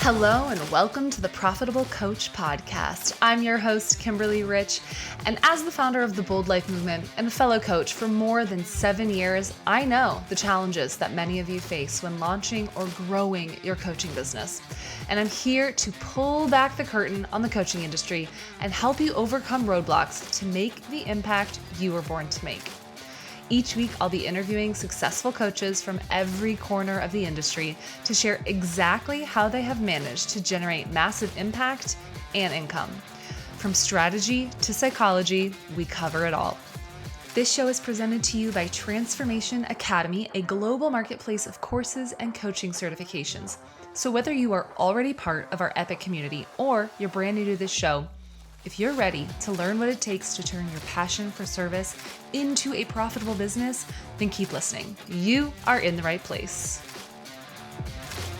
Hello and welcome to the Profitable Coach Podcast. I'm your host, Kimberly Rich, and as the founder of the Bold Life Movement and a fellow coach for more than 7 years, I know the challenges that many of you face when launching or growing your coaching business. And I'm here to pull back the curtain on the coaching industry and help you overcome roadblocks to make the impact you were born to make. Each week, I'll be interviewing successful coaches from every corner of the industry to share exactly how they have managed to generate massive impact and income. From strategy to psychology, we cover it all. This show is presented to you by Transformation Academy, a global marketplace of courses and coaching certifications. So whether you are already part of our epic community or you're brand new to this show, if you're ready to learn what it takes to turn your passion for service into a profitable business, then keep listening. You are in the right place.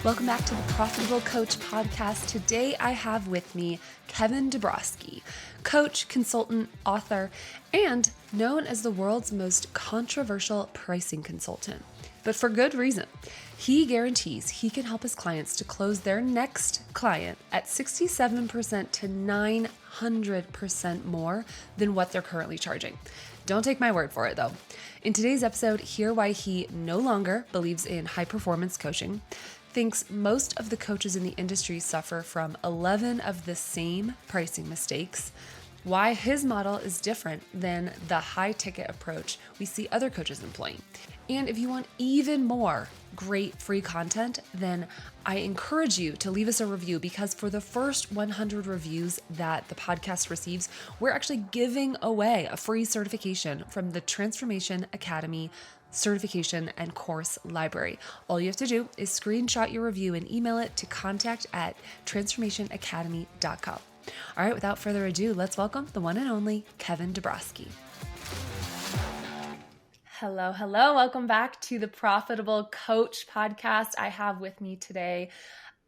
Welcome back to the Profitable Coach Podcast. Today I have with me Kevin Dubrosky, coach, consultant, author, and known as the world's most controversial pricing consultant. But for good reason. He guarantees he can help his clients to close their next client at 67% to 900% more than what they're currently charging. Don't take my word for it though. In today's episode, hear why he no longer believes in high performance coaching, thinks most of the coaches in the industry suffer from 11 of the same pricing mistakes, why his model is different than the high ticket approach we see other coaches employing. And if you want even more great free content, then I encourage you to leave us a review, because for the first 100 reviews that the podcast receives, we're actually giving away a free certification from the Transformation Academy certification and course library. All you have to do is screenshot your review and email it to contact@transformationacademy.com. All right, without further ado, let's welcome the one and only Kevin Dubrosky. Hello. Welcome back to the Profitable Coach Podcast. I have with me today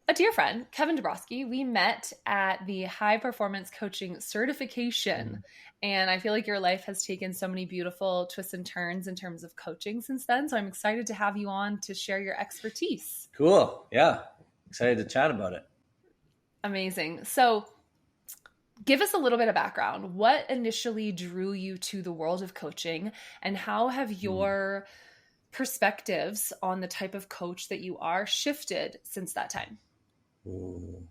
a dear friend, Kevin Dubrosky. We met at the High Performance Coaching Certification, and I feel like your life has taken so many beautiful twists and turns in terms of coaching since then. So I'm excited to have you on to share your expertise. Cool. Yeah. Excited to chat about it. Amazing. So give us a little bit of background. What initially drew you to the world of coaching, and how have your perspectives on the type of coach that you are shifted since that time? Ooh.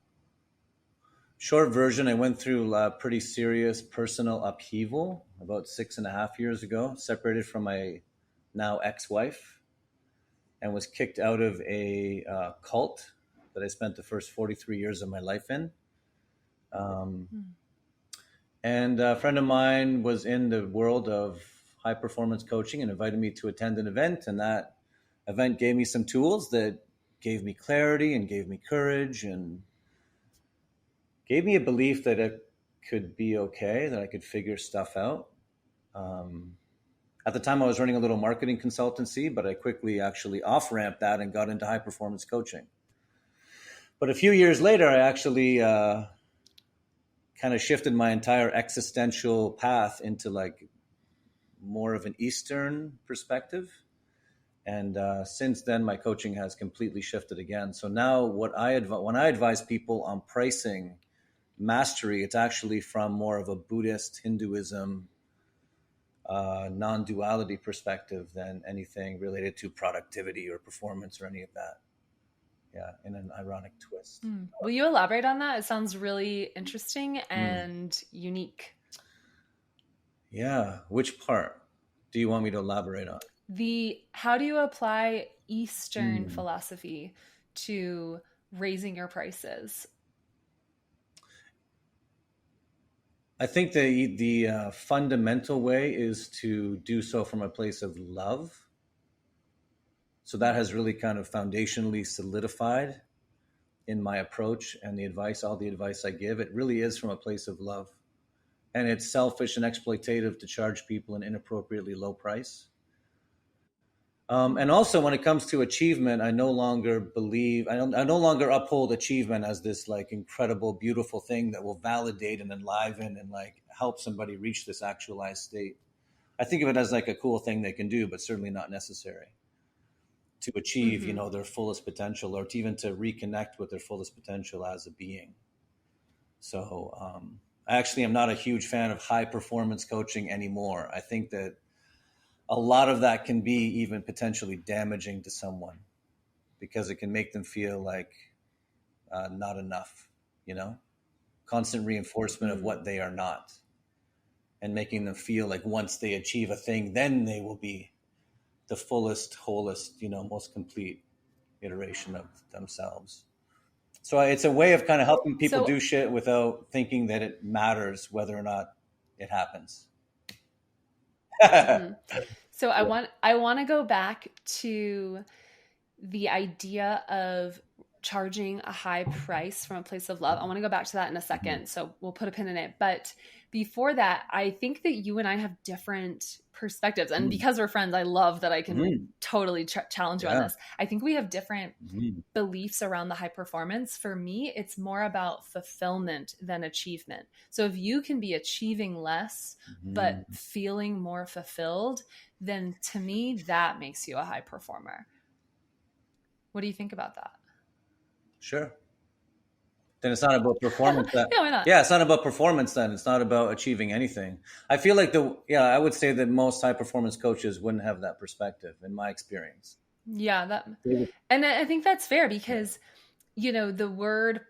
Short version, I went through a pretty serious personal upheaval about 6.5 years ago, separated from my now ex-wife, and was kicked out of a cult that I spent the first 43 years of my life in. And a friend of mine was in the world of high performance coaching and invited me to attend an event. And that event gave me some tools that gave me clarity and gave me courage and gave me a belief that it could be okay, that I could figure stuff out. At the time I was running a little marketing consultancy, but I quickly actually off-ramped that and got into high performance coaching. But a few years later, I actually kind of shifted my entire existential path into like more of an Eastern perspective. And since then, my coaching has completely shifted again. So now when I advise people on pricing mastery, it's actually from more of a Buddhist, Hinduism, non-duality perspective than anything related to productivity or performance or any of that. Yeah, in an ironic twist. Will you elaborate on that? It sounds really interesting and unique. Yeah. Which part do you want me to elaborate on? How do you apply Eastern philosophy to raising your prices? I think the fundamental way is to do so from a place of love. So that has really kind of foundationally solidified in my approach and all the advice I give. It really is from a place of love. And it's selfish and exploitative to charge people an inappropriately low price. And also when it comes to achievement, I no longer uphold achievement as this like incredible, beautiful thing that will validate and enliven and like help somebody reach this actualized state. I think of it as like a cool thing they can do, but certainly not necessary. to achieve, their fullest potential, or to even to reconnect with their fullest potential as a being. So I actually am not a huge fan of high performance coaching anymore. I think that a lot of that can be even potentially damaging to someone, because it can make them feel like not enough, constant reinforcement of what they are not, and making them feel like once they achieve a thing, then they will be the fullest, wholest, most complete iteration of themselves. So it's a way of kind of helping people do shit without thinking that it matters whether or not it happens. So I want to go back to the idea of charging a high price from a place of love. I want to go back to that in a second. So we'll put a pin in it. But before that, I think that you and I have different perspectives. And because we're friends, I love that I can totally challenge you on this. I think we have different beliefs around the high performance. For me, it's more about fulfillment than achievement. So if you can be achieving less, but feeling more fulfilled, then to me, that makes you a high performer. What do you think about that? Sure. Then it's not about performance. Yeah, why not? Yeah, it's not about performance then. It's not about achieving anything. I feel like I would say that most high performance coaches wouldn't have that perspective in my experience. Yeah, and I think that's fair because, the word,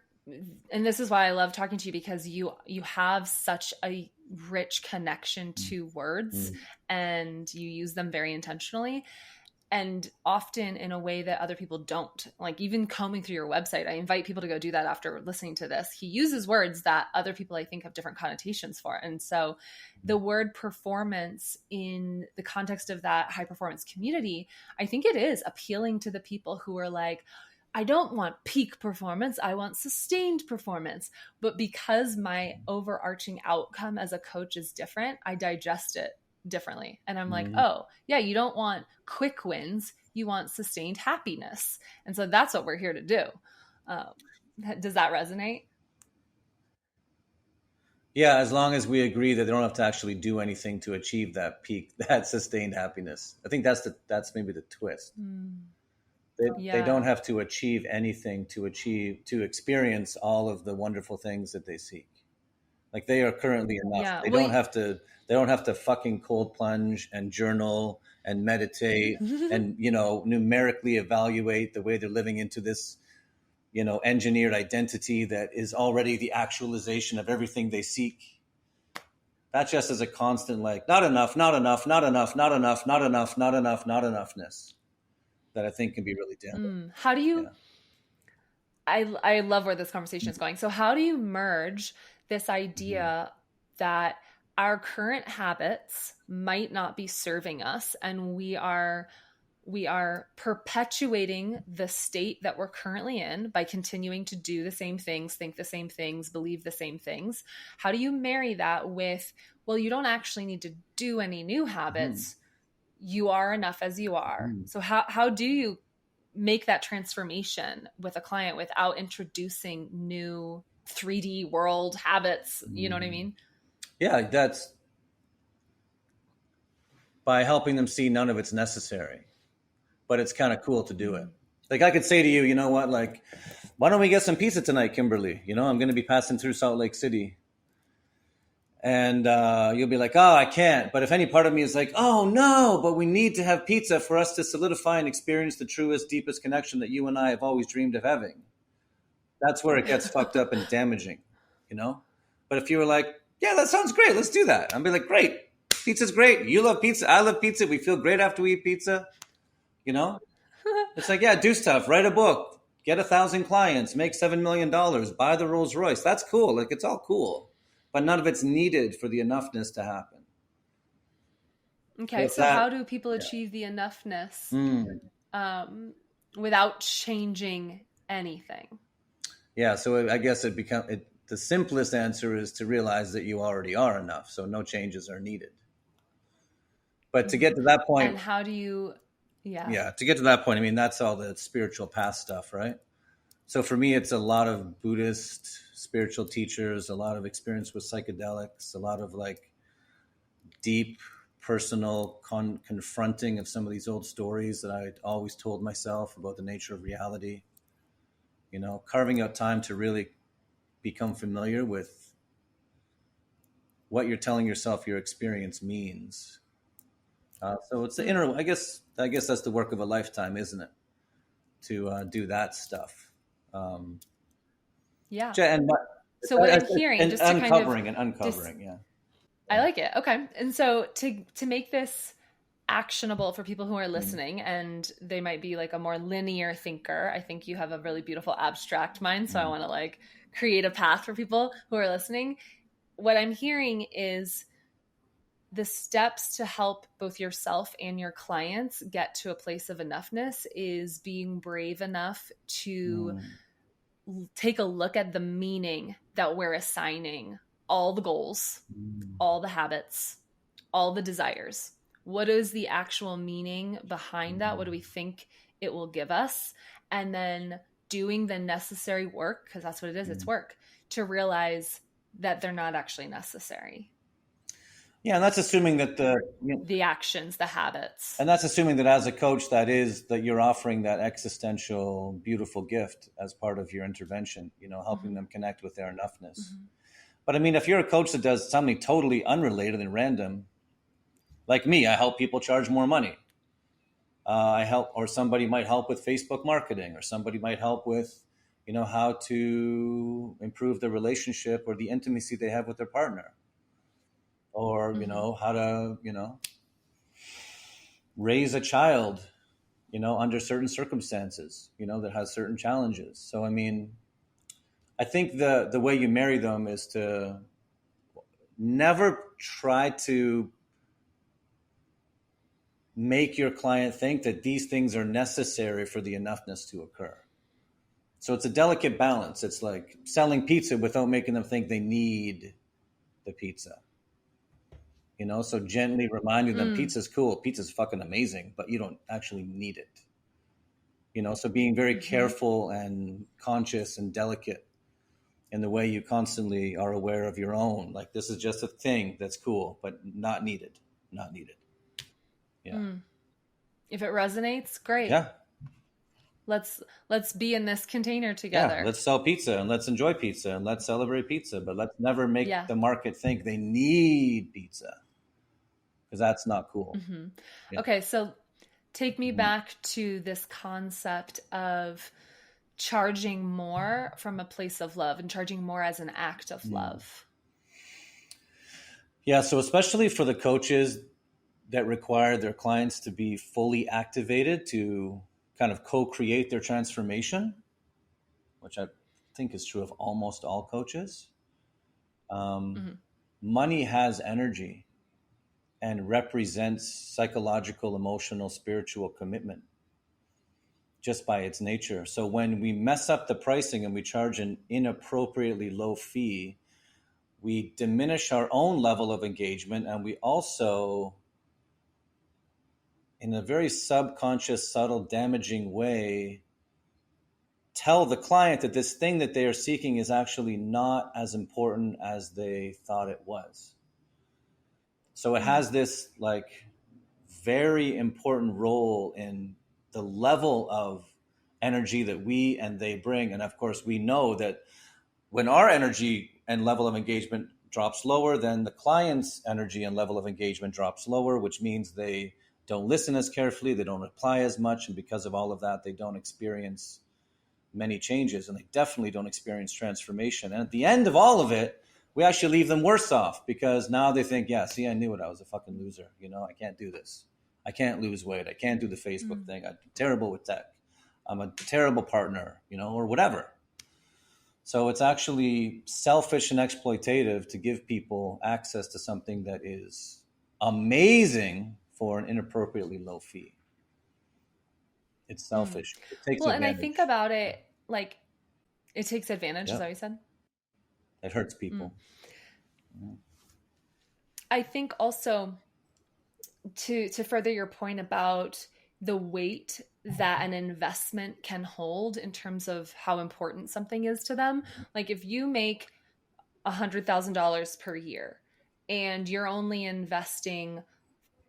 and this is why I love talking to you, because you have such a rich connection to words and you use them very intentionally. And often in a way that other people don't. Like even combing through your website, I invite people to go do that after listening to this. He uses words that other people, I think, have different connotations for. And so the word performance in the context of that high performance community, I think it is appealing to the people who are like, I don't want peak performance. I want sustained performance. But because my overarching outcome as a coach is different, I digest it differently. And I'm like, oh yeah, you don't want quick wins, you want sustained happiness. And so that's what we're here to do. Does that resonate? Yeah, as long as we agree that they don't have to actually do anything to achieve that peak, that sustained happiness. I think that's maybe the twist. They don't have to achieve anything to experience all of the wonderful things that they seek. Like they are currently enough. Yeah. They don't have to fucking cold plunge and journal and meditate and, numerically evaluate the way they're living into this, engineered identity that is already the actualization of everything they seek. That just is a constant, like, not enough, not enough, not enough, not enough, not enough, not enough, not enoughness that I think can be really damaging. How do you, I love where this conversation is going. So how do you merge this idea that our current habits might not be serving us and we are perpetuating the state that we're currently in by continuing to do the same things, think the same things, believe the same things? How do you marry that with, well, you don't actually need to do any new habits. You are enough as you are. So how do you make that transformation with a client without introducing new 3D world habits? You know what I mean? Yeah, that's by helping them see none of it's necessary, but it's kind of cool to do it. Like I could say to you, you know what, like, why don't we get some pizza tonight, Kimberly? I'm going to be passing through Salt Lake City. And you'll be like, oh, I can't. But if any part of me is like, oh, no, but we need to have pizza for us to solidify and experience the truest, deepest connection that you and I have always dreamed of having. That's where it gets fucked up and damaging, But if you were like, yeah, that sounds great, let's do that. I'll be like, great. Pizza's great. You love pizza. I love pizza. We feel great after we eat pizza. It's like, yeah, do stuff. Write a book. Get 1,000 clients. Make $7 million. Buy the Rolls Royce. That's cool. Like, it's all cool. But none of it's needed for the enoughness to happen. Okay, so how do people achieve the enoughness without changing anything? Yeah, so I guess the simplest answer is to realize that you already are enough, so no changes are needed. But to get to that point... And how do you... Yeah, to get to that point, I mean, that's all the spiritual path stuff, right? So for me, it's a lot of Buddhist spiritual teachers, a lot of experience with psychedelics, a lot of like deep personal confronting of some of these old stories that I'd always told myself about the nature of reality. You know, carving out time to really become familiar with what you're telling yourself your experience means. So it's the inner. I guess that's the work of a lifetime, isn't it? To do that stuff. Yeah. And So what I'm hearing, and just to uncovering kind of and uncovering, yeah. I like it. Okay. And so to make this actionable for people who are listening and they might be like a more linear thinker, I think you have a really beautiful abstract mind. So I want to like create a path for people who are listening. What I'm hearing is the steps to help both yourself and your clients get to a place of enoughness is being brave enough to take a look at the meaning that we're assigning all the goals, all the habits, all the desires. What is the actual meaning behind that? What do we think it will give us? And then doing the necessary work, because that's what it is, it's work, to realize that they're not actually necessary. Yeah, and that's assuming that the actions, the habits. And that's assuming that as a coach, that you're offering that existential, beautiful gift as part of your intervention, you know, helping them connect with their enoughness. But I mean, if you're a coach that does something totally unrelated and random, like me, I help people charge more money. Or somebody might help with Facebook marketing, or somebody might help with, you know, how to improve the relationship or the intimacy they have with their partner, or, you know, how to, you know, raise a child, you know, under certain circumstances, you know, that has certain challenges. So, I mean, I think the way you marry them is to never try to make your client think that these things are necessary for the enoughness to occur. So it's a delicate balance. It's like selling pizza without making them think they need the pizza. You know, so gently reminding them pizza's cool, pizza's fucking amazing, but you don't actually need it. You know, so being very careful and conscious and delicate in the way you constantly are aware of your own. Like, this is just a thing that's cool, but not needed. Not needed. Yeah. If it resonates, great. Yeah. Let's be in this container together. Yeah, let's sell pizza and let's enjoy pizza and let's celebrate pizza, but let's never make the market think they need pizza, because that's not cool. Yeah. Okay, so take me back to this concept of charging more from a place of love and charging more as an act of love. Yeah, so especially for the coaches that require their clients to be fully activated to kind of co-create their transformation, which I think is true of almost all coaches. Money has energy and represents psychological, emotional, spiritual commitment just by its nature. So when we mess up the pricing and we charge an inappropriately low fee, we diminish our own level of engagement, and we also, in a very subconscious, subtle, damaging way, tell the client that this thing that they are seeking is actually not as important as they thought it was. So it has this like very important role in the level of energy that we and they bring. And of course, we know that when our energy and level of engagement drops lower, then the client's energy and level of engagement drops lower, which means they don't listen as carefully, they don't reply as much. And because of all of that, they don't experience many changes, and they definitely don't experience transformation. And at the end of all of it, we actually leave them worse off, because now they think, yeah, see, I knew it. I was a fucking loser. You know, I can't do this. I can't lose weight. I can't do the Facebook thing. I'm terrible with tech. I'm a terrible partner, you know, or whatever. So it's actually selfish and exploitative to give people access to something that is amazing for an inappropriately low fee. It's selfish. It takes advantage. And I think about it like it takes advantage. Is that what you said? It hurts people. I think also to further your point about the weight that an investment can hold in terms of how important something is to them. Like if you make $100,000 per year and you're only investing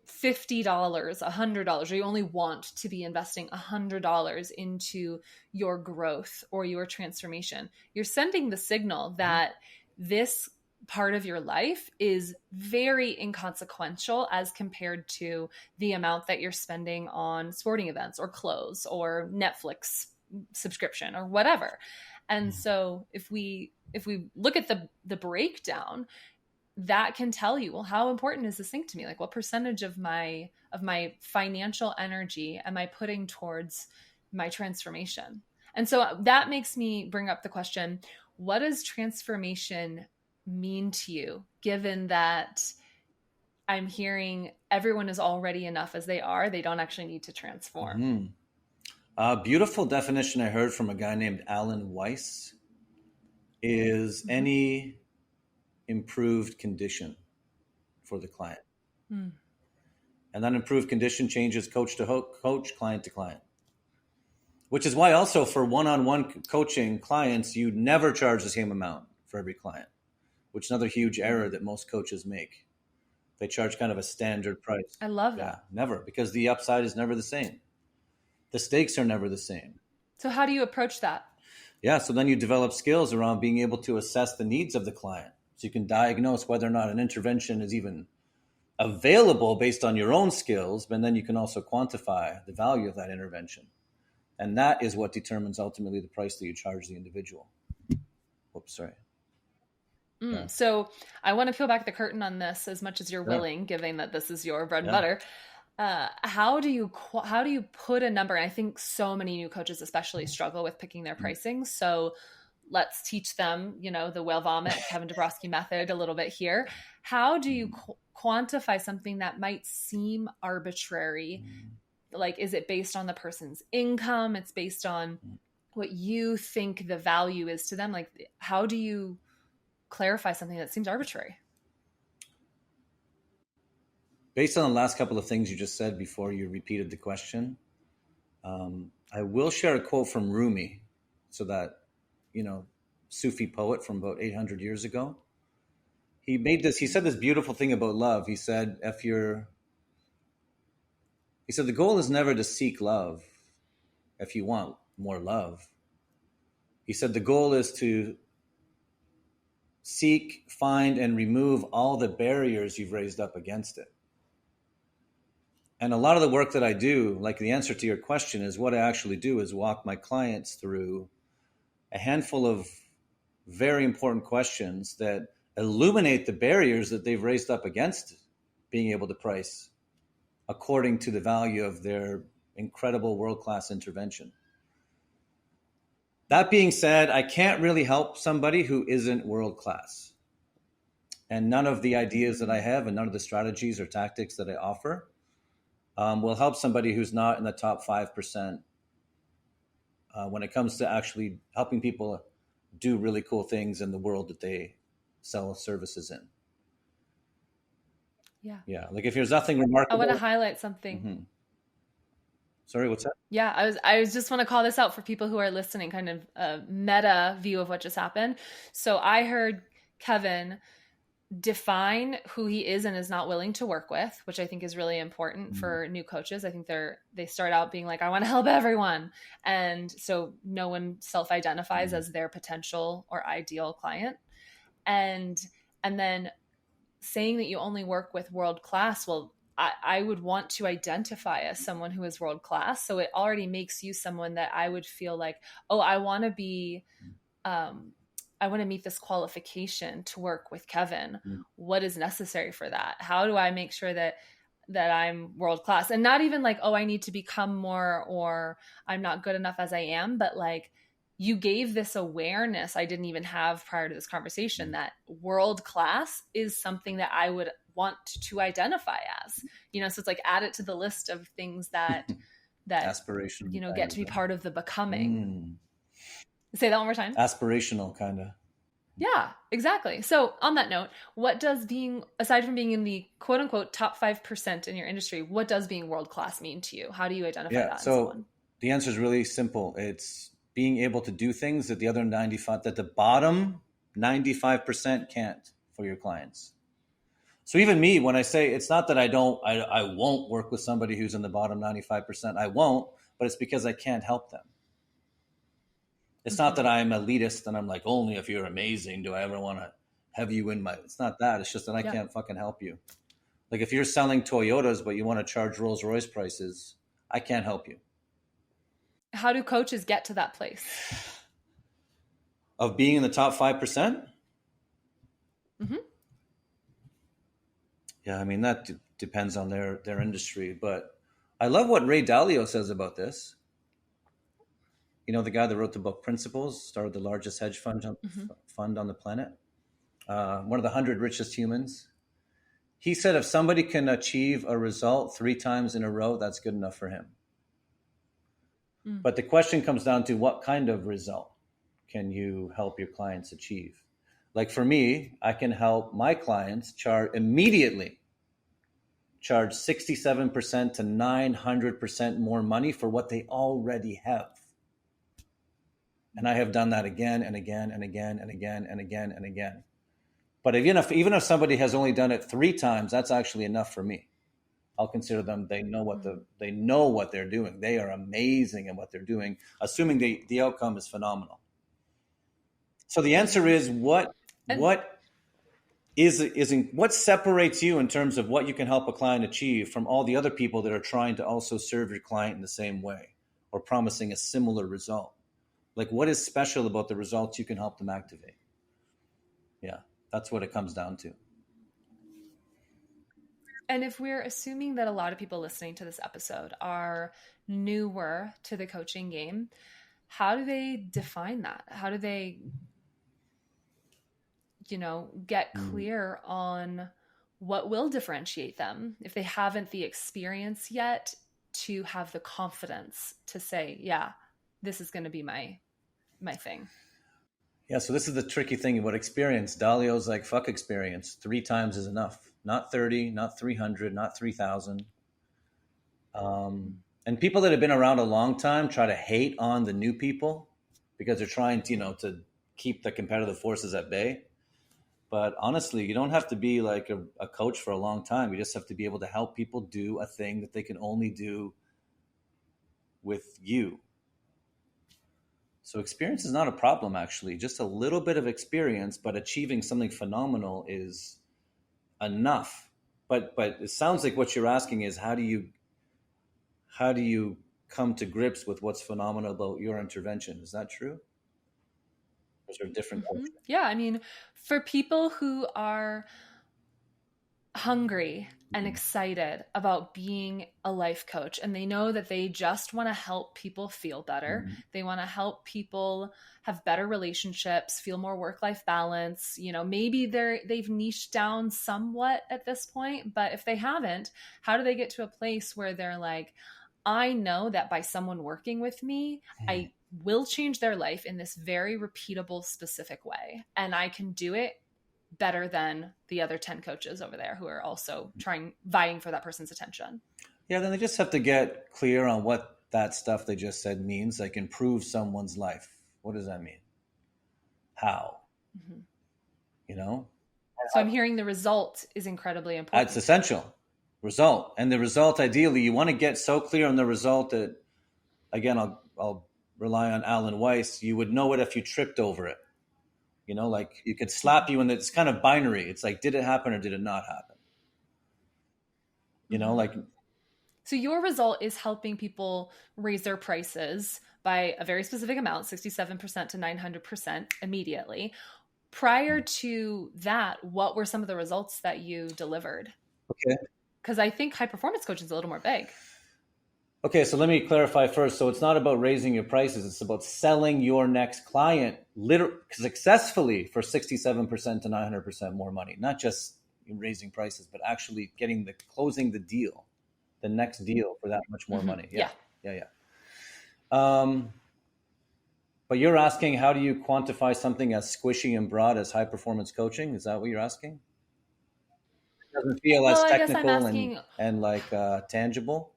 $50, $100, or you only want to be investing $100 into your growth or your transformation, you're sending the signal that this part of your life is very inconsequential as compared to the amount that you're spending on sporting events or clothes or Netflix subscription or whatever. And so if we look at the breakdown, that can tell you, well, how important is this thing to me? Like, what percentage of my financial energy am I putting towards my transformation? And so that makes me bring up the question, what does transformation mean to you, given that I'm hearing everyone is already enough as they are, they don't actually need to transform? A beautiful definition I heard from a guy named Alan Weiss is any improved condition for the client. And that improved condition changes coach to coach, client to client. Which is why also for one-on-one coaching clients, you never charge the same amount for every client, which is another huge error that most coaches make. They charge kind of a standard price. I love that. Never, because the upside is never the same. The stakes are never the same. So how do you approach that? So then you develop skills around being able to assess the needs of the client. So you can diagnose whether or not an intervention is even available based on your own skills, but then you can also quantify the value of that intervention. And that is what determines ultimately the price that you charge the individual. Oops, sorry. So I want to peel back the curtain on this as much as you're willing, given that this is your bread and butter. How do you put a number? And I think so many new coaches especially struggle with picking their pricing. So let's teach them, the whale vomit, Kevin Dubrosky method a little bit here. How do you quantify something that might seem arbitrary? Like, is it based on the person's income? It's based on what you think the value is to them. Like, how do you clarify something that seems arbitrary? Based on the last couple of things you just said before you repeated the question, I will share a quote from Rumi, so that, Sufi poet from about 800 years ago. He said this beautiful thing about love. He said, the goal is never to seek love if you want more love. He said, the goal is to seek, find, and remove all the barriers you've raised up against it. And a lot of the work that I do, like the answer to your question, is what I actually do is walk my clients through a handful of very important questions that illuminate the barriers that they've raised up against being able to price according to the value of their incredible world-class intervention. That being said, I can't really help somebody who isn't world-class. And none of the ideas that I have and none of the strategies or tactics that I offer will help somebody who's not in the top 5% when it comes to actually helping people do really cool things in the world that they sell services in. Yeah. Like if there's nothing remarkable. I want to highlight something. Sorry, what's that? Yeah, I just want to call this out for people who are listening, kind of a meta view of what just happened. So I heard Kevin define who he is and is not willing to work with, which I think is really important for new coaches. I think they start out being like, I want to help everyone. And so no one self-identifies as their potential or ideal client. And then saying that you only work with world-class, well, I would want to identify as someone who is world-class. So it already makes you someone that I would feel like, oh, I want to meet this qualification to work with Kevin. What is necessary for that? How do I make sure that I'm world-class? And not even like, oh, I need to become more, or I'm not good enough as I am, but like, you gave this awareness I didn't even have prior to this conversation, that world-class is something that I would want to identify as, so it's like add it to the list of things that aspiration, get to be part of the becoming. Say that one more time. Aspirational, kind of. Yeah, exactly. So on that note, what does aside from being in the quote unquote top 5% in your industry, what does being world-class mean to you? How do you identify that? So the answer is really simple. It's being able to do things that that the bottom 95% can't for your clients. So even me, when I say, it's not that I won't work with somebody who's in the bottom 95%, I won't, but it's because I can't help them. It's not that I'm elitist and I'm like, only if you're amazing do I ever want to have you in my, it's not that. It's just that I can't fucking help you. Like if you're selling Toyotas, but you want to charge Rolls Royce prices, I can't help you. How do coaches get to that place? Of being in the top 5%? Yeah, I mean, that depends on their industry. But I love what Ray Dalio says about this. You know, the guy that wrote the book Principles, started the largest hedge fund on the planet, one of the 100 richest humans. He said if somebody can achieve a result 3 times in a row, that's good enough for him. But the question comes down to what kind of result can you help your clients achieve? Like for me, I can help my clients immediately charge 67% to 900% more money for what they already have. And I have done that again and again and again and again and again and again. But even if somebody has only done it 3 times, that's actually enough for me. I'll consider them, they know what they're doing. They are amazing at what they're doing, assuming the outcome is phenomenal. So the answer is what separates you in terms of what you can help a client achieve from all the other people that are trying to also serve your client in the same way or promising a similar result? Like what is special about the results you can help them activate? Yeah, that's what it comes down to. And if we're assuming that a lot of people listening to this episode are newer to the coaching game, how do they define that? How do they, get clear on what will differentiate them if they haven't the experience yet to have the confidence to say, yeah, this is going to be my thing? Yeah, so this is the tricky thing about experience. Dalio's like, fuck experience. 3 times is enough. Not 30, not 300, not 3,000. And people that have been around a long time try to hate on the new people because they're trying to keep the competitive forces at bay. But honestly, you don't have to be like a coach for a long time. You just have to be able to help people do a thing that they can only do with you. So experience is not a problem, actually. Just a little bit of experience, but achieving something phenomenal is enough. But it sounds like what you're asking is how do you come to grips with what's phenomenal about your intervention? Is that true? Or is there a different question? Yeah, I mean, for people who are hungry and excited about being a life coach, and they know that they just want to help people feel better. They want to help people have better relationships, feel more work-life balance. Maybe they've niched down somewhat at this point, but if they haven't, how do they get to a place where they're like, I know that by someone working with me, I will change their life in this very repeatable, specific way, and I can do it better than the other 10 coaches over there who are also vying for that person's attention? Yeah, then they just have to get clear on what that stuff they just said means, like improve someone's life. What does that mean? How? So I'm hearing the result is incredibly important. That's essential. Result. And the result, ideally, you want to get so clear on the result that, again, I'll rely on Alan Weiss, you would know it if you tripped over it. Like you could slap you and it's kind of binary. It's like, did it happen or did it not happen? So your result is helping people raise their prices by a very specific amount, 67% to 900% immediately. Prior to that, what were some of the results that you delivered? Okay. Because I think high performance coaching is a little more big. Okay, so let me clarify first. So it's not about raising your prices. It's about selling your next client successfully for 67% to 900% more money. Not just raising prices, but actually closing the deal, the next deal for that much more money. Yeah. But you're asking, how do you quantify something as squishy and broad as high performance coaching? Is that what you're asking? It doesn't feel as technical and like tangible.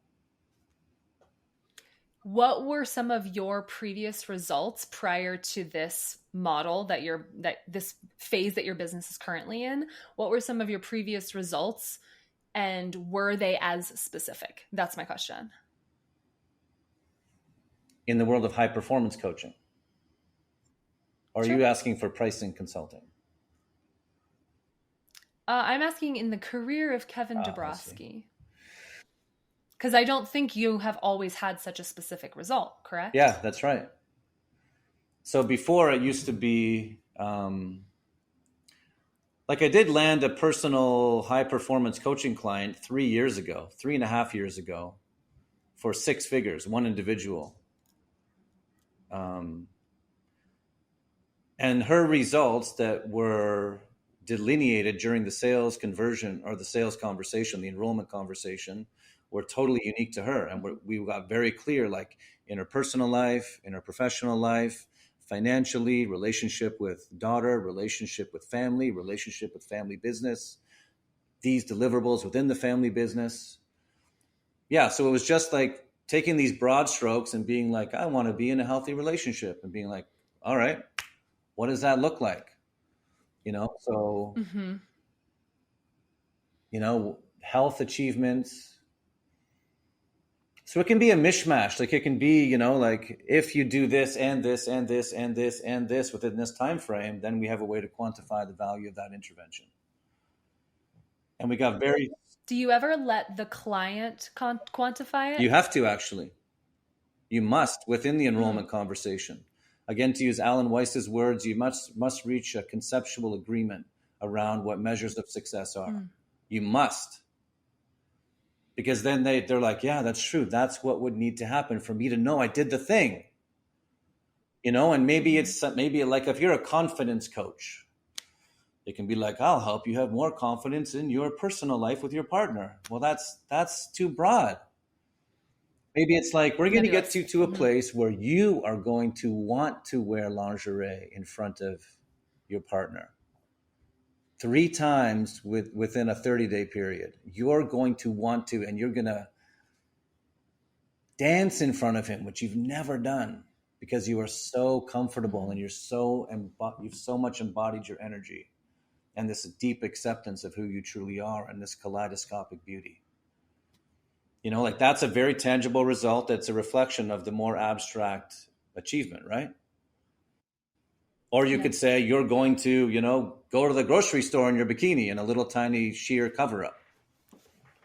What were some of your previous results prior to this model that this phase that your business is currently in, what were some of your previous results, and were they as specific? That's my question. In the world of high performance coaching? Or Sure. are you asking for pricing consulting? I'm asking in the career of Kevin Dubrosky. Because I don't think you have always had such a specific result, correct? Yeah, that's right. So before it used to be, like I did land a personal high performance coaching client 3.5 years ago, for 6 figures, one individual. And her results that were delineated during the sales conversion or the sales conversation, the enrollment conversation, were totally unique to her. And we got very clear, like in her personal life, in her professional life, financially, relationship with daughter, relationship with family business, these deliverables within the family business. Yeah, so it was just like taking these broad strokes and being like, I want to be in a healthy relationship, and being like, all right, what does that look like? So, health achievements. So it can be a mishmash. Like it can be, like if you do this and this and this and this and this within this time frame, then we have a way to quantify the value of that intervention. And we got very... Do you ever let the client quantify it? You have to, actually. You must, within the enrollment conversation. Again, to use Alan Weiss's words, you must reach a conceptual agreement around what measures of success are. You must. Because then they're like, yeah, that's true. That's what would need to happen for me to know I did the thing. And maybe it's like if you're a confidence coach, it can be like, I'll help you have more confidence in your personal life with your partner. Well, that's too broad. Maybe it's like, we're going to get you to a place where you are going to want to wear lingerie in front of your partner 3 times within a 30-day period. You're going to want to, and you're going to dance in front of him, which you've never done, because you are so comfortable and you've so much embodied your energy and this deep acceptance of who you truly are and this kaleidoscopic beauty. Like that's a very tangible result. That's a reflection of the more abstract achievement, right? Or you could say you're going to, go to the grocery store in your bikini in a little tiny sheer cover-up.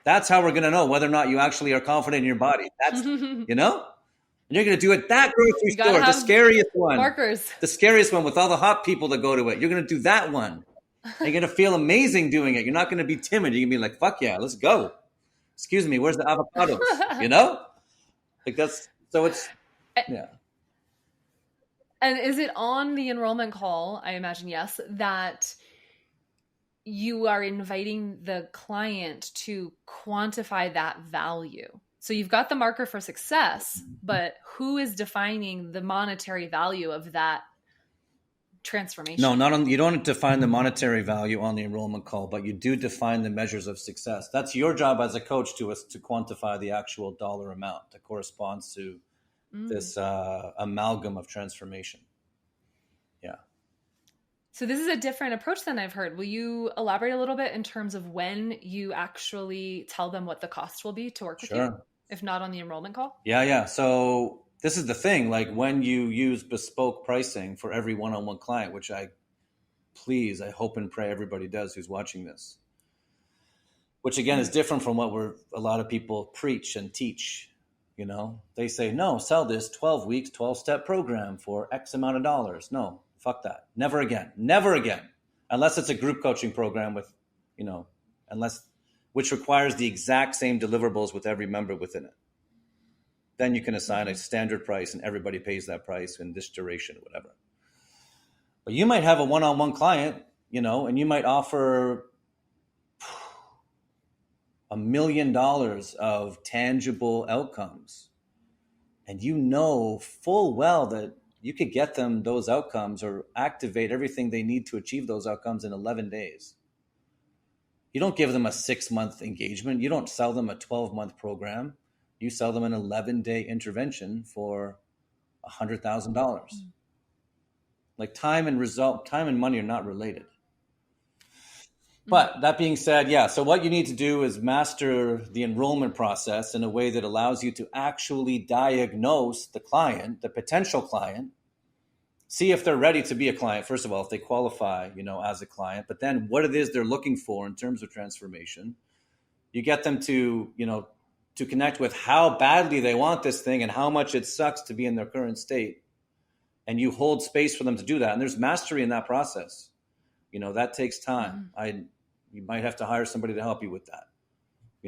That's how we're going to know whether or not you actually are confident in your body. That's, and you're going to do it that grocery store, the scariest one. Markers. The scariest one with all the hot people that go to it. You're going to do that one. And you're going to feel amazing doing it. You're not going to be timid. You're going to be like, fuck yeah, let's go. Excuse me, where's the avocados? Like that's, so it's, yeah. And is it on the enrollment call, I imagine, yes, that you are inviting the client to quantify that value? So you've got the marker for success, but who is defining the monetary value of that transformation? No, you don't define the monetary value on the enrollment call, but you do define the measures of success. That's your job as a coach to quantify the actual dollar amount that corresponds to this amalgam of transformation. Yeah. So this is a different approach than I've heard. Will you elaborate a little bit in terms of when you actually tell them what the cost will be to work with you, if not on the enrollment call? Yeah. So this is the thing, like when you use bespoke pricing for every one-on-one client, which I hope and pray everybody does who's watching this, which again is different from what a lot of people preach and teach. They say, no, sell this 12 weeks, 12-step program for X amount of dollars. No, fuck that. Never again. Unless it's a group coaching program with, which requires the exact same deliverables with every member within it. Then you can assign a standard price and everybody pays that price in this duration or whatever. But you might have a one-on-one client, and you might offer $1 million of tangible outcomes. And full well that you could get them those outcomes or activate everything they need to achieve those outcomes in 11 days. You don't give them a 6-month engagement. You don't sell them a 12-month program. You sell them an 11-day intervention for $100,000. Like time and money are not related. But that being said, yeah, so what you need to do is master the enrollment process in a way that allows you to actually diagnose the client, the potential client, see if they're ready to be a client. First of all, if they qualify, as a client, but then what it is they're looking for in terms of transformation. You get them to, to connect with how badly they want this thing and how much it sucks to be in their current state. And you hold space for them to do that. And there's mastery in that process. That takes time. You might have to hire somebody to help you with that.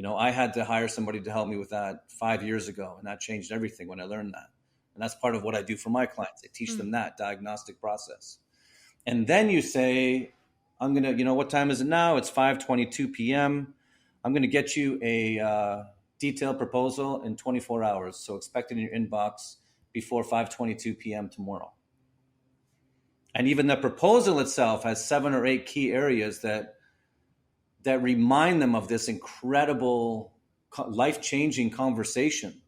I had to hire somebody to help me with that 5 years ago, and that changed everything when I learned that. And that's part of what I do for my clients. I teach them that diagnostic process. And then you say, I'm going to, what time is it now? It's 5:22 p.m. I'm going to get you a detailed proposal in 24 hours. So expect it in your inbox before 5:22 p.m. tomorrow. And even the proposal itself has 7 or 8 key areas that remind them of this incredible, life-changing conversation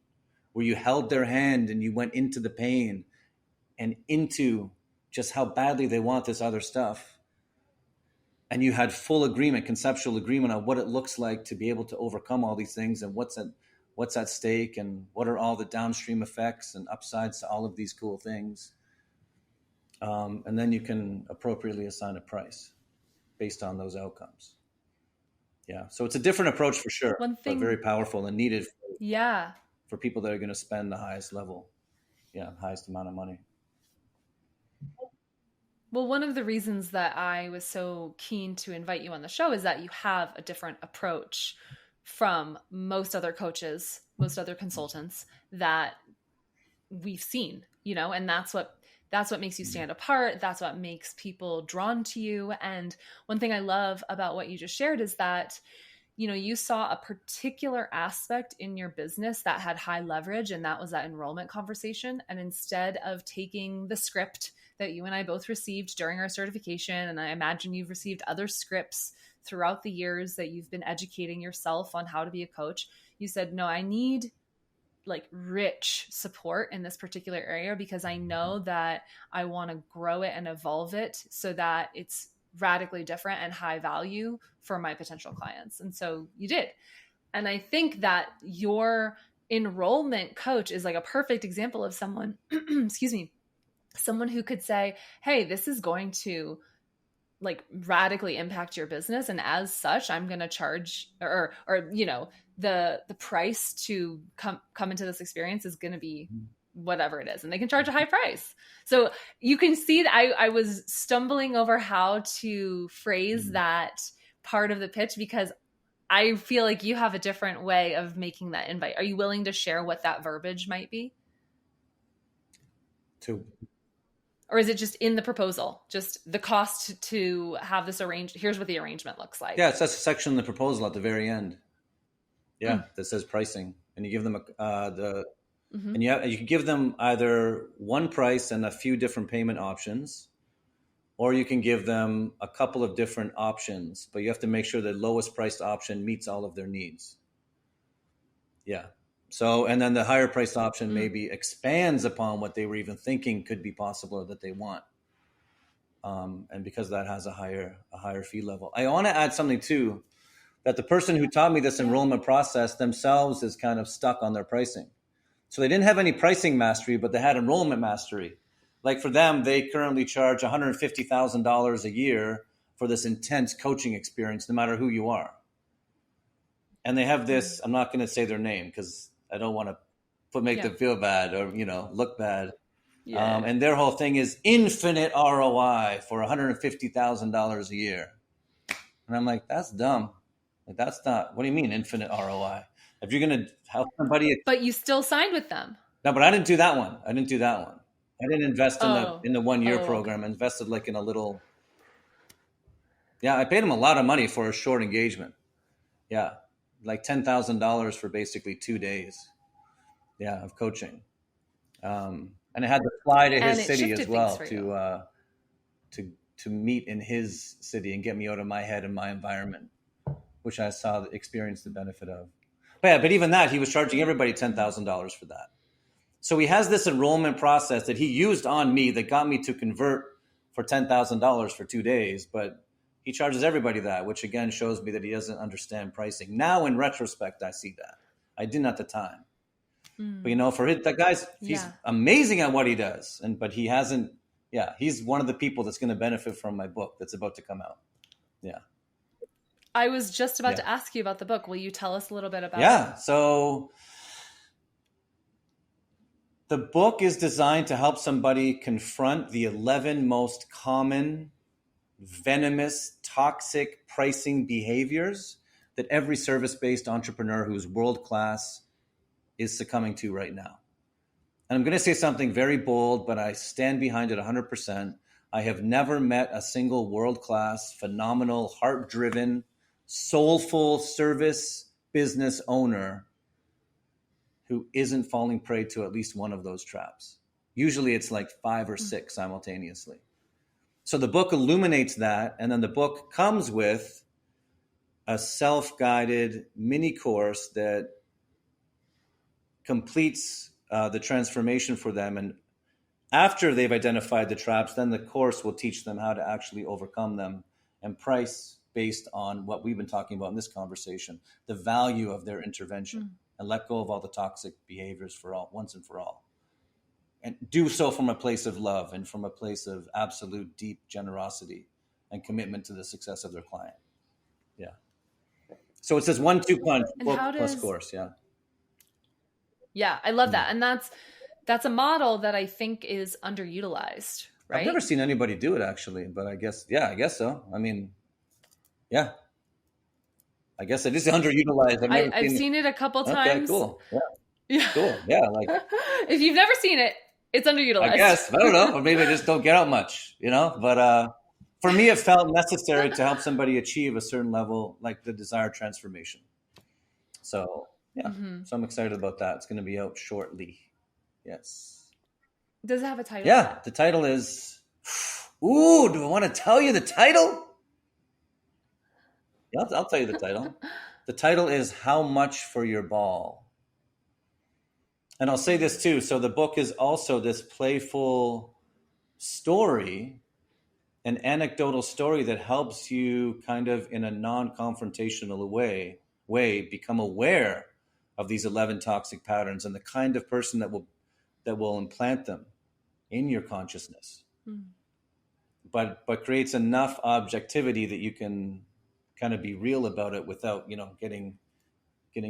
where you held their hand and you went into the pain and into just how badly they want this other stuff. And you had full agreement, conceptual agreement on what it looks like to be able to overcome all these things and what's at stake and what are all the downstream effects and upsides to all of these cool things. And then you can appropriately assign a price based on those outcomes. Yeah. So it's a different approach for sure, but very powerful and needed for people that are going to spend the highest level, highest amount of money. Well, one of the reasons that I was so keen to invite you on the show is that you have a different approach from most other coaches, most other consultants that we've seen, and that's what makes you stand apart. That's what makes people drawn to you. And one thing I love about what you just shared is that, you saw a particular aspect in your business that had high leverage, and that was that enrollment conversation. And instead of taking the script that you and I both received during our certification, and I imagine you've received other scripts throughout the years that you've been educating yourself on how to be a coach, you said, no, I need rich support in this particular area because I know that I want to grow it and evolve it so that it's radically different and high value for my potential clients. And so you did. And I think that your enrollment coach is like a perfect example of someone, excuse me, someone who could say, hey, this is going to radically impact your business. And as such, I'm going to charge or the price to come into this experience is going to be whatever it is. And they can charge a high price. So you can see that I was stumbling over how to phrase that part of the pitch because I feel like you have a different way of making that invite. Are you willing to share what that verbiage might be? Or is it just in the proposal? Just the cost to have this arranged. Here's what the arrangement looks like. Yeah, it's that's a section in the proposal at the very end. Yeah, that says pricing, and you give them and you can give them either one price and a few different payment options, or you can give them a couple of different options. But you have to make sure the lowest priced option meets all of their needs. Yeah. So, and then the higher priced option maybe expands upon what they were even thinking could be possible or that they want. And because that has a higher fee level. I want to add something too, that the person who taught me this enrollment process themselves is kind of stuck on their pricing. So they didn't have any pricing mastery, but they had enrollment mastery. Like for them, they currently charge $150,000 a year for this intense coaching experience, no matter who you are. And they have this, I'm not going to say their name because I don't want to make them feel bad or, look bad. Yeah. And their whole thing is infinite ROI for $150,000 a year. And I'm like, that's dumb. Like, that's not, what do you mean infinite ROI? If you're going to help somebody. But you still signed with them. No, but I didn't do that one. I didn't invest in the 1 year program. I invested in a little. Yeah, I paid them a lot of money for a short engagement. Yeah. Like $10,000 for basically 2 days, of coaching, and I had to fly to his city as well to meet in his city and get me out of my head and my environment, which I experienced the benefit of. But even that, he was charging everybody $10,000 for that. So he has this enrollment process that he used on me that got me to convert for $10,000 for 2 days, but he charges everybody that, which again shows me that he doesn't understand pricing. Now, in retrospect, I see that. I didn't at the time. But, you know, for that guy's, he's amazing at what he does. But he hasn't, he's one of the people that's going to benefit from my book that's about to come out. Yeah. I was just about to ask you about the book. Will you tell us a little bit about it? Yeah. So the book is designed to help somebody confront the 11 most common, venomous, toxic pricing behaviors that every service-based entrepreneur who's world-class is succumbing to right now. And I'm going to say something very bold, but I stand behind it 100%. I have never met a single world-class, phenomenal, heart-driven, soulful service business owner who isn't falling prey to at least one of those traps. Usually it's like 5 or 6 simultaneously. So the book illuminates that, and then the book comes with a self-guided mini course that completes the transformation for them. And after they've identified the traps, then the course will teach them how to actually overcome them and price based on what we've been talking about in this conversation, the value of their intervention, and let go of all the toxic behaviors for all, once and for all. And do so from a place of love and from a place of absolute deep generosity and commitment to the success of their client. Yeah. So it's this 1-2 punch, book plus course. Yeah. Yeah, I love that. And that's a model that I think is underutilized, right? I've never seen anybody do it actually, but I guess so. I mean, yeah. I guess it is underutilized. I've seen it a couple times. Okay, cool. Yeah. Cool. Yeah. Like if you've never seen it, it's underutilized. I guess. I don't know. Or maybe I just don't get out much, you know? But for me, it felt necessary to help somebody achieve a certain level, like the desired transformation. So, yeah. So I'm excited about that. It's going to be out shortly. Yes. Does it have a title? Yeah. The title is, do I want to tell you the title? Yeah, I'll tell you the title. The title is How Much for Your Ball? And I'll say this too. So the book is also this playful story, an anecdotal story that helps you kind of in a non-confrontational way become aware of these 11 toxic patterns and the kind of person that will implant them in your consciousness. But creates enough objectivity that you can kind of be real about it without, you know, getting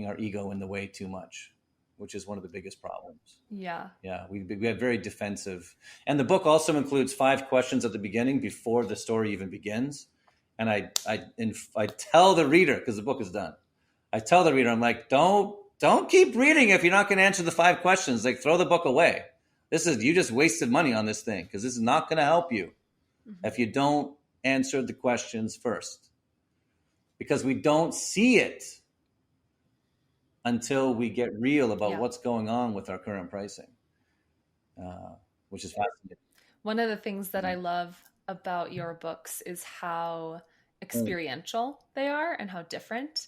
our ego in the way too much, which is one of the biggest problems. Yeah. Yeah. We have very defensive. And the book also includes 5 questions at the beginning before the story even begins. And I tell the reader, because the book is done, I tell the reader, I'm like, don't keep reading if you're not going to answer the 5 questions. Like, throw the book away. You just wasted money on this thing, because this is not going to help you if you don't answer the questions first. Because we don't see it until we get real about what's going on with our current pricing, which is fascinating. One of the things that I love about your books is how experiential they are and how different.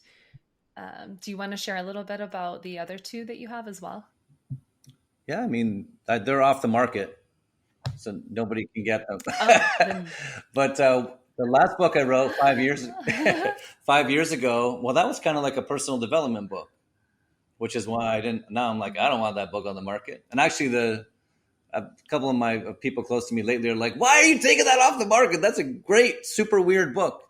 Do you want to share a little bit about the other 2 that you have as well? Yeah, I mean, they're off the market, so nobody can get them. But the last book I wrote 5 years ago, well, that was kind of like a personal development book, which is why now I'm like, I don't want that book on the market. And actually a couple of my people close to me lately are like, why are you taking that off the market? That's a great, super weird book.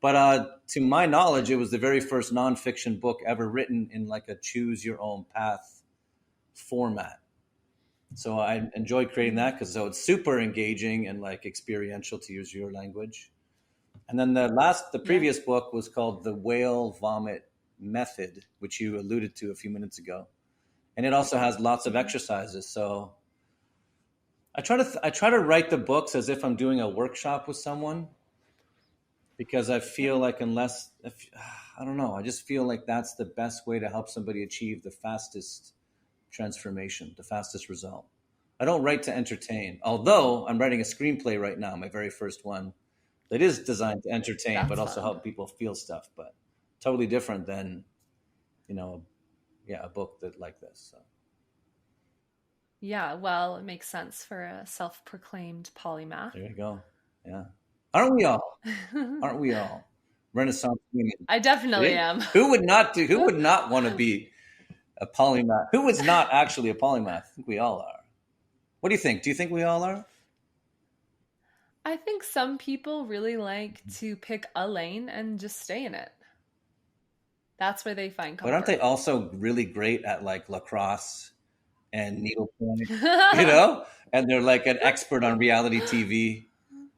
But to my knowledge, it was the very first nonfiction book ever written in like a choose your own path format. So I enjoy creating that because it's super engaging and like experiential, to use your language. And then the previous book was called The Whale Vomit Method, which you alluded to a few minutes ago. And it also has lots of exercises. So I try to write the books as if I'm doing a workshop with someone, because I feel like I don't know, I just feel like that's the best way to help somebody achieve the fastest transformation, the fastest result. I don't write to entertain, although I'm writing a screenplay right now, my very first one, that is designed to entertain, but also help people feel stuff, but totally different than, a book like this. So. Yeah, well, it makes sense for a self-proclaimed polymath. There you go. Yeah. Aren't we all? Aren't we all? Renaissance women. I definitely See? am. Who would not want to be a polymath? Who is not actually a polymath? I think we all are. What do you think? Do you think we all are? I think some people really like to pick a lane and just stay in it. That's where they find But aren't they comfort. also really great at like lacrosse and needlepoint, you know? And they're like an expert on reality TV.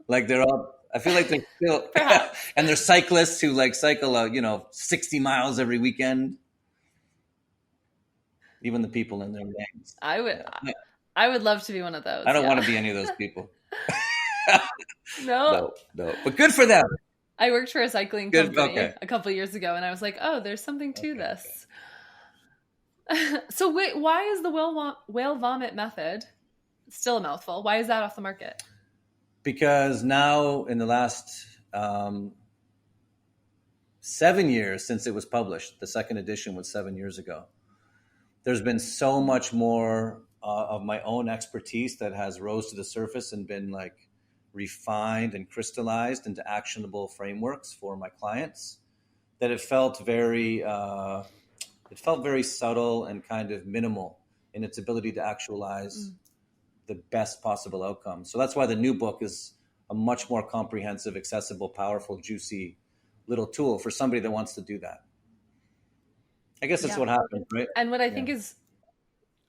Like they're all, I feel like they're still, Perhaps. and they're cyclists who like cycle, 60 miles every weekend. Even the people in their names. I would Yeah. I would love to be one of those. I don't want Yeah. to be any of those people. No. No, no. But good for them. I worked for a cycling Good. company Okay. a couple years ago, and I was like, oh, there's something to Okay. this. So wait, why is the whale vomit method still a mouthful? Why is that off the market? Because now in the last 7 years since it was published, the second edition was 7 years ago, there's been so much more of my own expertise that has rose to the surface and been like refined and crystallized into actionable frameworks for my clients that it felt very subtle and kind of minimal in its ability to actualize the best possible outcome. So that's why the new book is a much more comprehensive, accessible, powerful, juicy little tool for somebody that wants to do that. I guess that's what happened, right? And what I think is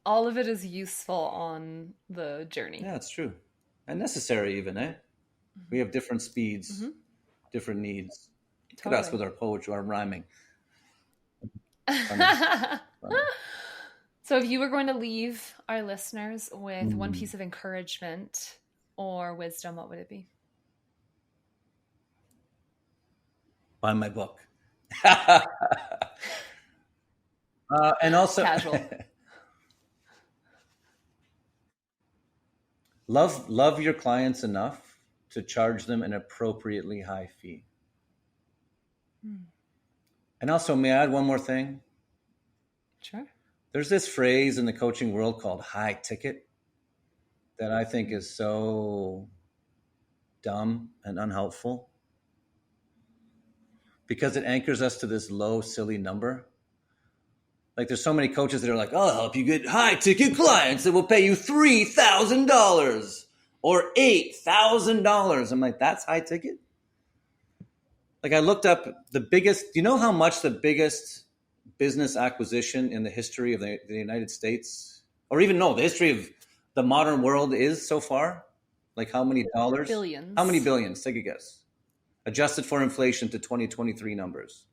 all of it is useful on the journey. Yeah, it's true. And necessary even, eh? We have different speeds, different needs. Look at us with our poetry, our rhyming. Funny. So if you were going to leave our listeners with one piece of encouragement or wisdom, what would it be? Buy my book. And also Casual. love your clients enough to charge them an appropriately high fee. And also, may I add one more thing? Sure. There's this phrase in the coaching world called high ticket that I think is so dumb and unhelpful because it anchors us to this low, silly number. Like there's so many coaches that are like, I'll help you get high ticket clients that will pay you $3,000 or $8,000. I'm like, that's high ticket? Like I looked up the biggest, do you know how much the biggest business acquisition in the history of the United States, or even the history of the modern world is so far? Like how many dollars? Billions. How many billions? Take a guess. Adjusted for inflation to 2023 numbers.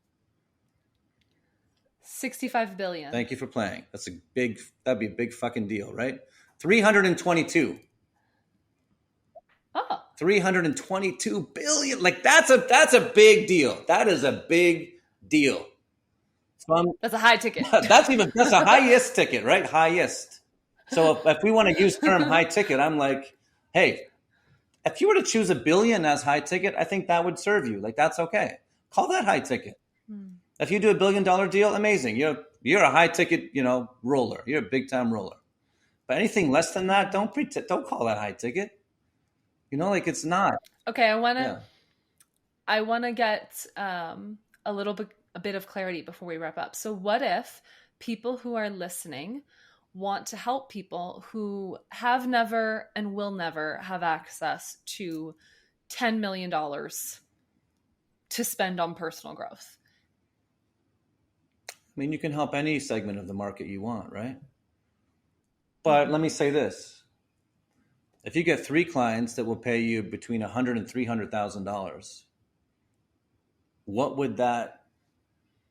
65 billion. Thank you for playing. That'd be a big fucking deal, right? 322. Oh. 322 billion. Like that's a big deal. That is a big deal. So that's a high ticket. That's a highest ticket, right? Highest. So if we want to use term high ticket, I'm like, hey, if you were to choose $1 billion as high ticket, I think that would serve you. Like that's okay. Call that high ticket. If you do $1 billion deal, amazing. You're a high ticket, roller. You're a big time roller. But anything less than that, don't call that high ticket. Like it's not. Okay, I want to get a bit of clarity before we wrap up. So what if people who are listening want to help people who have never and will never have access to $10 million to spend on personal growth? I mean, you can help any segment of the market you want, right? But let me say this. If you get 3 clients that will pay you between $100,000 and $300,000, what would that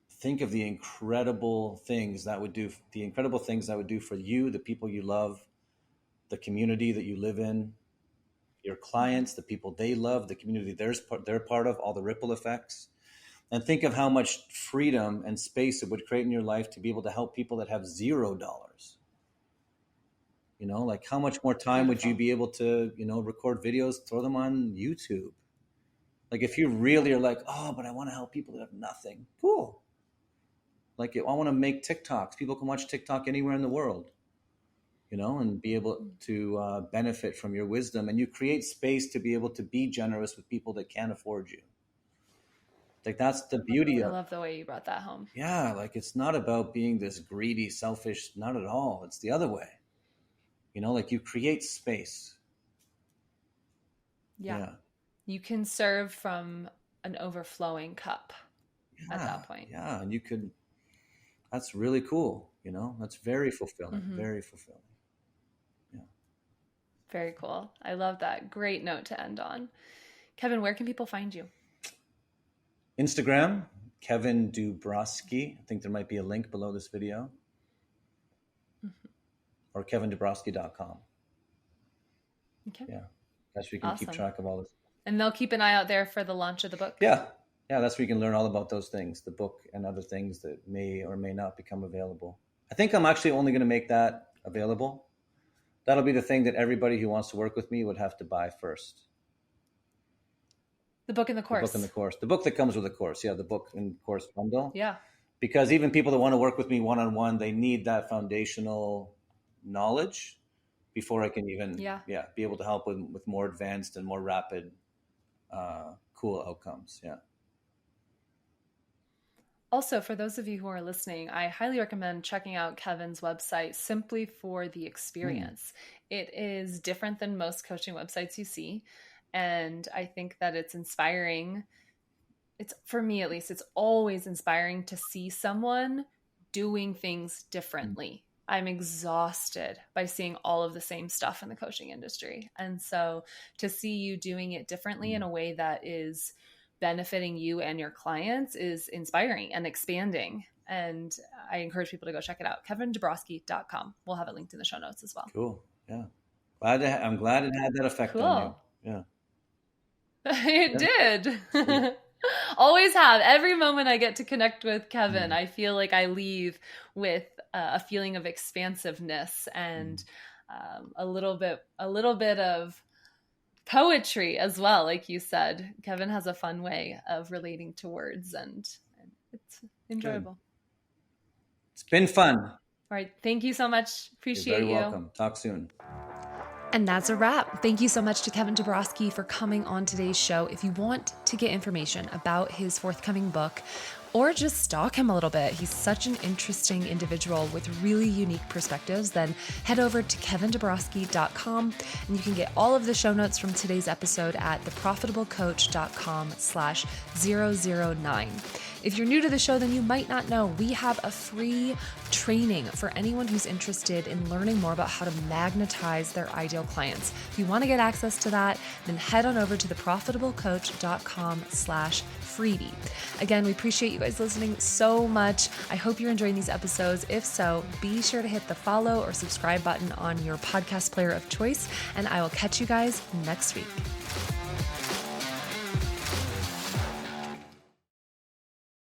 think of the incredible things that would do for you, the people you love, the community that you live in, your clients, the people they love, the community they're part of, all the ripple effects. And think of how much freedom and space it would create in your life to be able to help people that have $0. Like how much more time would you be able to, record videos, throw them on YouTube? Like if you really are like, oh, but I want to help people that have nothing. Cool. Like I want to make TikToks. People can watch TikTok anywhere in the world. and be able to benefit from your wisdom. And you create space to be able to be generous with people that can't afford you. Like, that's the beauty I of, love the way you brought that home. yeah, like, it's not about being this greedy, selfish, not at all. It's the other way. Like, you create space. Yeah. You can serve from an overflowing cup at that point. Yeah. And that's really cool. That's very fulfilling, very fulfilling. Yeah. Very cool. I love that. Great note to end on. Kevin, where can people find you? Instagram, Kevin Dubrosky. I think there might be a link below this video. Or KevinDubrosky.com. Okay. Yeah. That's where you can keep track of all this. And they'll keep an eye out there for the launch of the book. Yeah. Yeah, that's where you can learn all about those things, the book and other things that may or may not become available. I think I'm actually only going to make that available. That'll be the thing that everybody who wants to work with me would have to buy first. The book and the course. The book and the course. The book that comes with the course. Yeah, the book and course bundle. Yeah. Because even people that want to work with me one-on-one, they need that foundational knowledge before I can even be able to help with more advanced and more rapid, cool outcomes. Yeah. Also, for those of you who are listening, I highly recommend checking out Kevin's website simply for the experience. It is different than most coaching websites you see. And I think that it's inspiring. It's, for me at least, it's always inspiring to see someone doing things differently. I'm exhausted by seeing all of the same stuff in the coaching industry. And so to see you doing it differently in a way that is benefiting you and your clients is inspiring and expanding. And I encourage people to go check it out. KevinDubrosky.com. We'll have it linked in the show notes as well. Cool. Yeah. I'm glad it had that effect on you. Yeah. It did. Always have. Every moment I get to connect with Kevin, I feel like I leave with a feeling of expansiveness and a little bit of poetry as well. Like you said, Kevin has a fun way of relating to words, and it's enjoyable. Good. It's been fun. All right. Thank you so much. Appreciate you. You're very welcome. Talk soon. And that's a wrap. Thank you so much to Kevin Dubrosky for coming on today's show. If you want to get information about his forthcoming book, or just stalk him a little bit, he's such an interesting individual with really unique perspectives, then head over to KevinDubrosky.com and you can get all of the show notes from today's episode at theprofitablecoach.com/009. If you're new to the show, then you might not know we have a free training for anyone who's interested in learning more about how to magnetize their ideal clients. If you want to get access to that, then head on over to theprofitablecoach.com/freebie. Again, we appreciate you guys listening so much. I hope you're enjoying these episodes. If so, be sure to hit the follow or subscribe button on your podcast player of choice, and I will catch you guys next week.